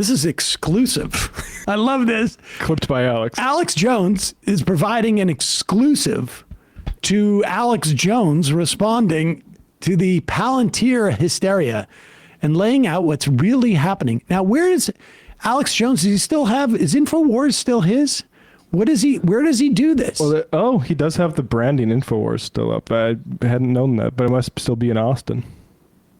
This is exclusive. I love this. Clipped by Alex. Alex Jones is providing an exclusive to Alex Jones responding to the Palantir hysteria and laying out what's really happening. Now, where is Alex Jones? Does he still have, is InfoWars still his? Where does he do this? Well, he does have the branding InfoWars still up. I hadn't known that, but it must still be in Austin.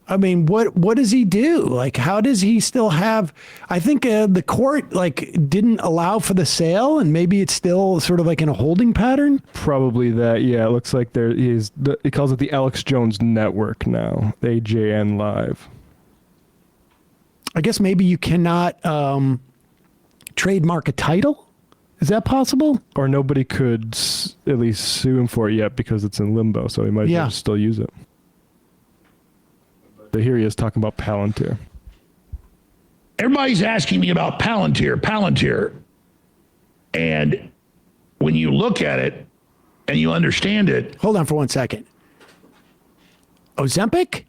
I mean, what does he do? Like, how does he still have, I think the court didn't allow for the sale, and maybe it's still sort of like in a holding pattern? Probably that, yeah. It looks like he calls it the Alex Jones Network now, AJN Live. I guess maybe you cannot trademark a title? Is that possible? Or nobody could at least sue him for it yet because it's in limbo, so he might just still use it. But here he is talking about Palantir. Everybody's asking me about Palantir. And when you look at it and you understand it. Hold on for 1 second. Ozempic?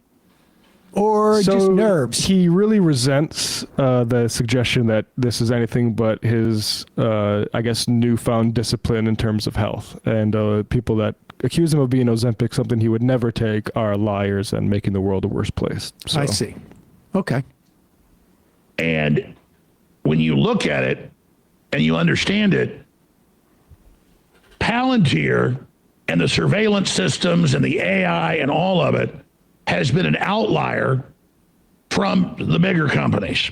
Or just nerves? He really resents the suggestion that this is anything but his, I guess, newfound discipline in terms of health. And people that accuse him of being Ozempic, something he would never take, are liars and making the world a worse place. So. I see. Okay. And when you look at it and you understand it, Palantir and the surveillance systems and the AI and all of it has been an outlier from the bigger companies.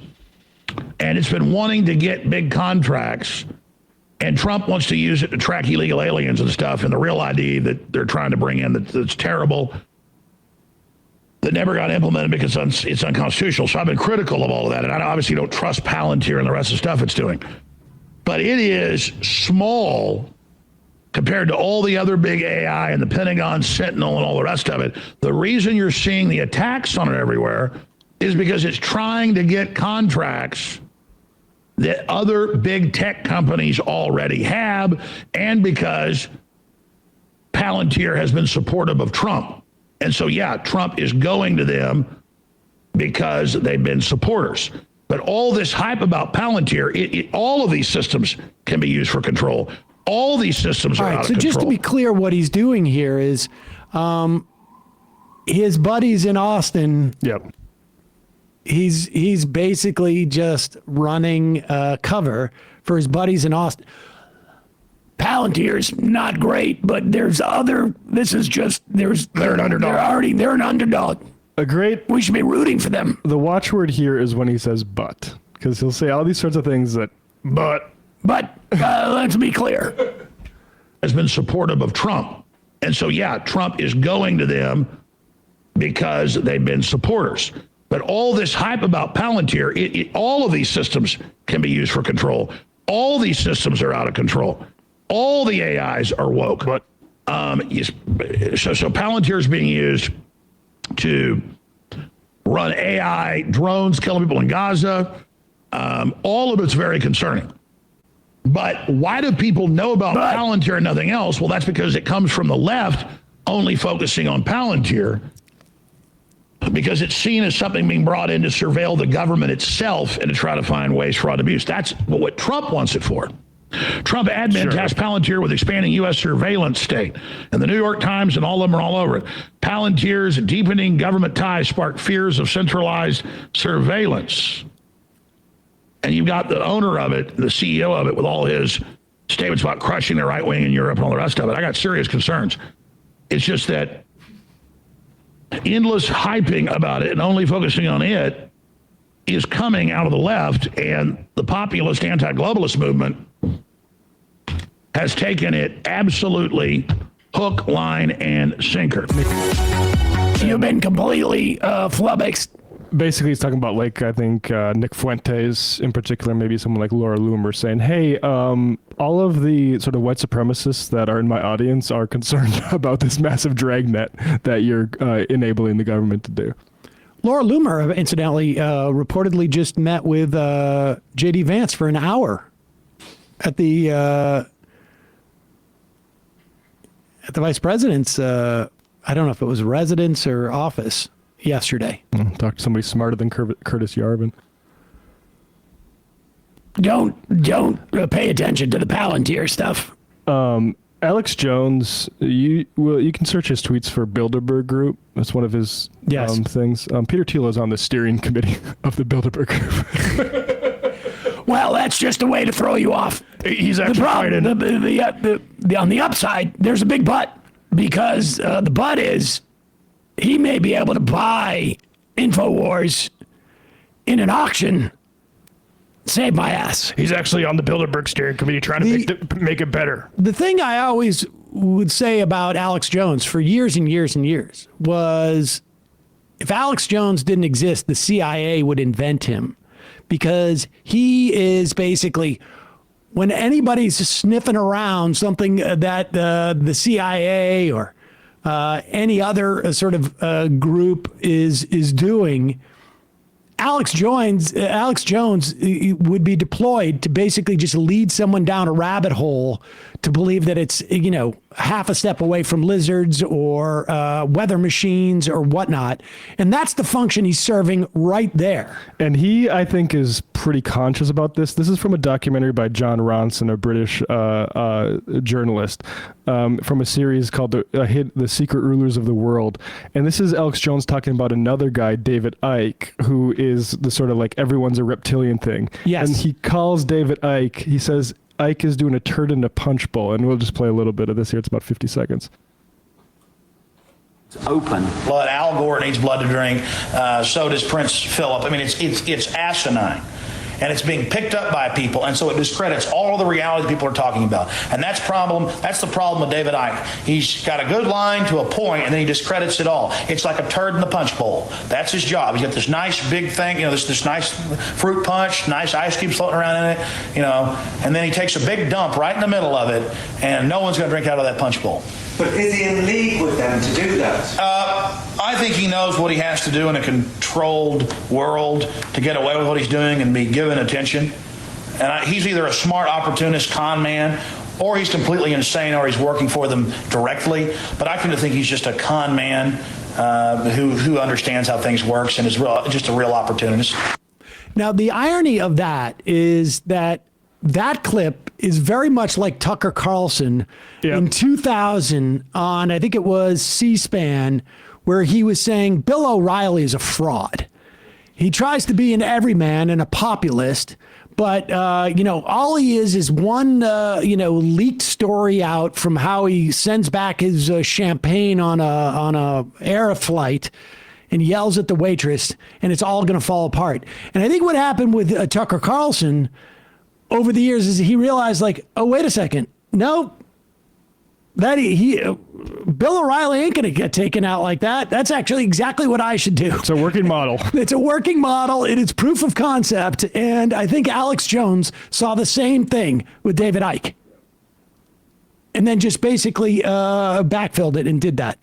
And it's been wanting to get big contracts. And Trump wants to use it to track illegal aliens and stuff. And the real ID that they're trying to bring in that's terrible, that never got implemented because it's unconstitutional. So I've been critical of all of that. And I obviously don't trust Palantir and the rest of the stuff it's doing. But it is small compared to all the other big AI and the Pentagon Sentinel and all the rest of it. The reason you're seeing the attacks on it everywhere is because it's trying to get contracts that other big tech companies already have, and because Palantir has been supportive of Trump. And so, yeah, Trump is going to them because they've been supporters. But all this hype about Palantir, all of these systems can be used for control. All these systems are out of control. So just to be clear, what he's doing here is his buddies in Austin. Yep. He's basically just running cover for his buddies in Austin. Palantir's not great, but they're an underdog. They're an underdog. We should be rooting for them. The watchword here is when he says "but," because he'll say all these sorts of things that But let's be clear. Has been supportive of Trump. And so, yeah, Trump is going to them because they've been supporters. But all this hype about Palantir, all of these systems can be used for control. All these systems are out of control. All the AIs are woke. So Palantir is being used to run AI drones, killing people in Gaza. All of it's very concerning. But why do people know about Palantir and nothing else? Well, that's because it comes from the left, only focusing on Palantir, because it's seen as something being brought in to surveil the government itself and to try to find ways, fraud, abuse. That's what Trump wants it for. Trump admin tasked Palantir with expanding U.S. surveillance state. And the New York Times and all of them are all over it. Palantir's deepening government ties sparked fears of centralized surveillance. And you've got the owner of it, the CEO of it, with all his statements about crushing the right wing in Europe and all the rest of it. I got serious concerns. It's just that endless hyping about it and only focusing on it is coming out of the left, and the populist anti-globalist movement has taken it absolutely hook, line, and sinker. You've been completely flummoxed. Basically, he's talking about, like, I think Nick Fuentes in particular, maybe someone like Laura Loomer, saying, hey, all of the sort of white supremacists that are in my audience are concerned about this massive dragnet that you're enabling the government to do. Laura Loomer, incidentally, reportedly just met with J.D. Vance for an hour at the vice president's, I don't know if it was residence or office, yesterday. Talk to somebody smarter than Curtis Yarvin. Don't pay attention to the Palantir stuff. Alex Jones, you can search his tweets for Bilderberg Group. That's one of his Yes. things. Peter Thiel is on the steering committee of the Bilderberg Group. Well, that's just a way to throw you off. He's actually The problem, fighting. on the upside, there's a big but, because the but is he may be able to buy InfoWars in an auction. Save my ass. He's actually on the Bilderberg steering committee trying to make it better. The thing I always would say about Alex Jones for years and years and years was if Alex Jones didn't exist, the CIA would invent him, because he is basically, when anybody's sniffing around something that the CIA or any other sort of group is doing, Alex Jones would be deployed to basically just lead someone down a rabbit hole to believe that it's, half a step away from lizards or weather machines or whatnot. And that's the function he's serving right there. And he, I think, is pretty conscious about this. This is from a documentary by John Ronson, a British journalist, from a series called The Secret Rulers of the World. And this is Alex Jones talking about another guy, David Icke, who is the sort of like everyone's a reptilian thing. Yes. And he calls David Icke, he says, Icke is doing a turd in a punch bowl. And we'll just play a little bit of this here. It's about 50 seconds. Open. Blood. Al Gore needs blood to drink. So does Prince Philip. I mean, it's asinine. And it's being picked up by people, and so it discredits all of the reality people are talking about. And that's the problem with David Icke. He's got a good line to a point, and then he discredits it all. It's like a turd in the punch bowl. That's his job. He's got this nice big thing, this nice fruit punch, nice ice cubes floating around in it, and then he takes a big dump right in the middle of it, and no one's going to drink out of that punch bowl. But is he in league with them to do that? I think he knows what he has to do in a controlled world to get away with what he's doing and be given attention. And he's either a smart opportunist con man, or he's completely insane, or he's working for them directly. But I tend to think he's just a con man who understands how things works and is just a real opportunist. Now, the irony of that is that clip is very much like Tucker Carlson in 2000 on, I think it was C-SPAN, where he was saying Bill O'Reilly is a fraud. He tries to be an everyman and a populist, but all he is one leaked story out from how he sends back his champagne on a air flight and yells at the waitress, and it's all going to fall apart. And I think what happened with Tucker Carlson over the years is he realized, like, oh, wait a second, no, that Bill O'Reilly ain't going to get taken out like that. That's actually exactly what I should do. It's a working model. It's a working model. It is proof of concept. And I think Alex Jones saw the same thing with David Icke. And then just basically backfilled it and did that.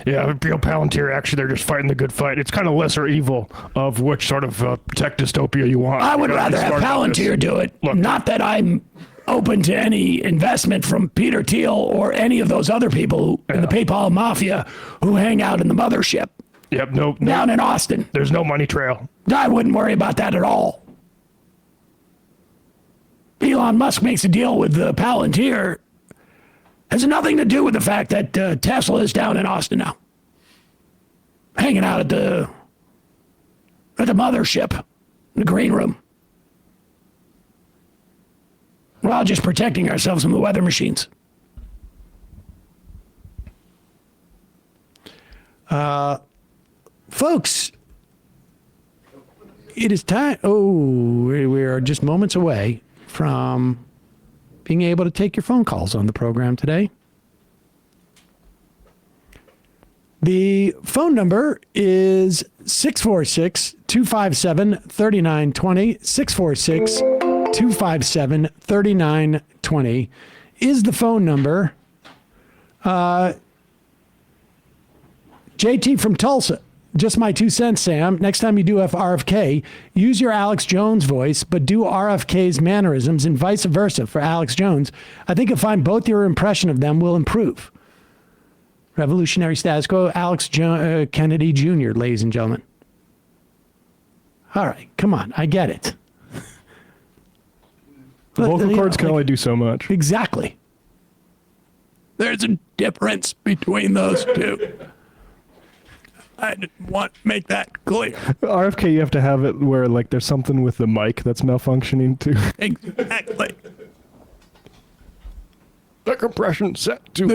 Yeah, Palantir, actually, they're just fighting the good fight. It's kind of lesser evil of which sort of tech dystopia you want. I would rather have Palantir do it. Look, not that I'm open to any investment from Peter Thiel or any of those other people in the PayPal mafia who hang out in the mothership. Yep, no. Down in Austin. There's no money trail. I wouldn't worry about that at all. Elon Musk makes a deal with Palantir. Has nothing to do with the fact that Tesla is down in Austin now, hanging out at the mothership, the green room. We're all just protecting ourselves from the weather machines. Folks, it is time. Oh, we are just moments away from being able to take your phone calls on the program today. The phone number is 646-257-3920. 646-257-3920 is the phone number. JT from Tulsa. Just my 2 cents, Sam. Next time you do RFK, use your Alex Jones voice, but do RFK's mannerisms and vice versa for Alex Jones. I think you'll find both your impression of them will improve. Revolutionary status quo, Alex Kennedy Jr., ladies and gentlemen. All right, come on. I get it. The vocal you know, cords can like- only do so much. Exactly. There's a difference between those two. I didn't want to make that clear. RFK, you have to have it where like there's something with the mic that's malfunctioning too. Exactly. The compression set to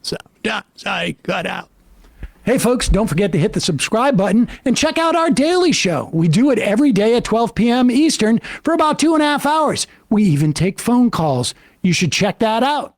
Sometimes I cut out. Hey, folks, don't forget to hit the subscribe button and check out our daily show. We do it every day at 12 p.m. Eastern for about 2.5 hours. We even take phone calls. You should check that out.